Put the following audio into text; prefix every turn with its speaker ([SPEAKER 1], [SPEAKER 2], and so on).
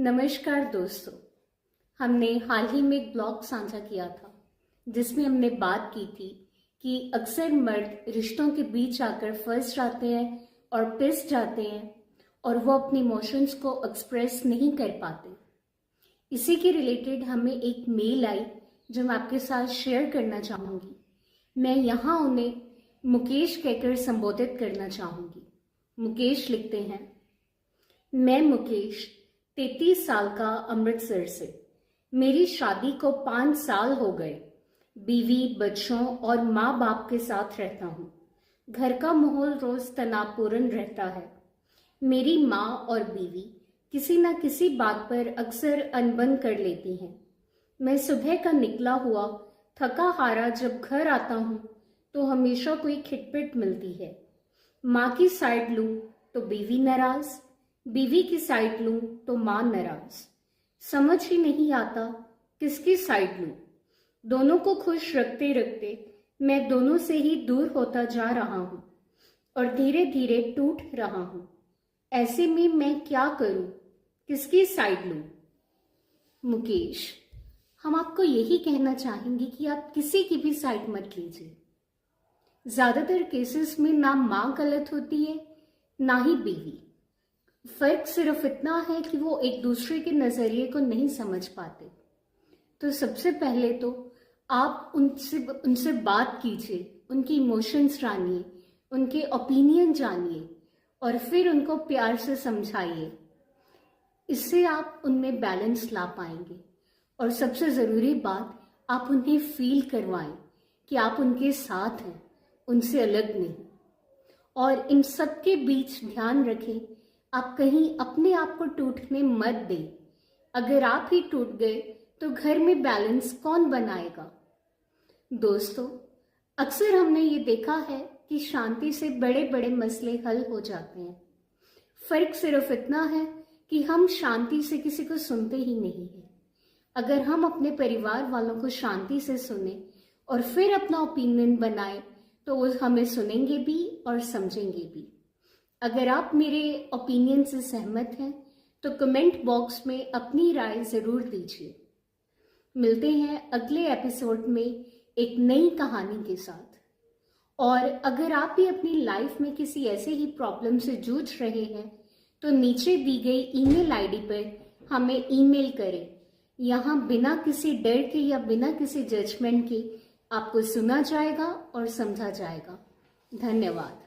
[SPEAKER 1] नमस्कार दोस्तों। हमने हाल ही में एक ब्लॉग साझा किया था जिसमें हमने बात की थी कि अक्सर मर्द रिश्तों के बीच आकर फंस जाते हैं और पिस जाते हैं और वो अपने इमोशंस को एक्सप्रेस नहीं कर पाते। इसी के रिलेटेड हमें एक मेल आई जो मैं आपके साथ शेयर करना चाहूँगी। मैं यहाँ उन्हें मुकेश कहकर संबोधित करना चाहूँगी। मुकेश लिखते हैं, मैं मुकेश 33 साल का, अमृतसर से। मेरी शादी को 5 साल हो गए। बीवी, बच्चों और माँ बाप के साथ रहता हूँ। घर का माहौल रोज तनावपूर्ण रहता है। मेरी माँ और बीवी किसी न किसी बात पर अक्सर अनबन कर लेती हैं। मैं सुबह का निकला हुआ थका हारा जब घर आता हूँ तो हमेशा कोई खिटपिट मिलती है। माँ की साइड लूँ तो बीवी नाराज, बीवी की साइड लूं तो मां नाराज। समझ ही नहीं आता किसकी साइड लूं। दोनों को खुश रखते रखते मैं दोनों से ही दूर होता जा रहा हूं और धीरे धीरे टूट रहा हूं। ऐसे में मैं क्या करूं, किसकी साइड लूं? मुकेश, हम आपको यही कहना चाहेंगे कि आप किसी की भी साइड मत लीजिए। ज्यादातर केसेस में ना मां गलत होती है ना ही बीवी। फर्क सिर्फ इतना है कि वो एक दूसरे के नजरिए को नहीं समझ पाते। तो सबसे पहले तो आप उनसे बात कीजिए, उनकी इमोशंस जानिए, उनके ओपिनियन जानिए और फिर उनको प्यार से समझाइए। इससे आप उनमें बैलेंस ला पाएंगे। और सबसे ज़रूरी बात, आप उन्हें फील करवाएं कि आप उनके साथ हैं, उनसे अलग नहीं। और इन सब के बीच ध्यान रखें, आप कहीं अपने आप को टूटने मत दें। अगर आप ही टूट गए तो घर में बैलेंस कौन बनाएगा? दोस्तों, अक्सर हमने ये देखा है कि शांति से बड़े बड़े मसले हल हो जाते हैं। फर्क सिर्फ इतना है कि हम शांति से किसी को सुनते ही नहीं है। अगर हम अपने परिवार वालों को शांति से सुने और फिर अपना ओपिनियन बनाए तो वो हमें सुनेंगे भी और समझेंगे भी। अगर आप मेरे ओपिनियन से सहमत हैं तो कमेंट बॉक्स में अपनी राय ज़रूर दीजिए। मिलते हैं अगले एपिसोड में एक नई कहानी के साथ। और अगर आप भी अपनी लाइफ में किसी ऐसे ही प्रॉब्लम से जूझ रहे हैं तो नीचे दी गई ईमेल आईडी पर हमें ईमेल करें। यहाँ बिना किसी डर के या बिना किसी जजमेंट के आपको सुना जाएगा और समझा जाएगा। धन्यवाद।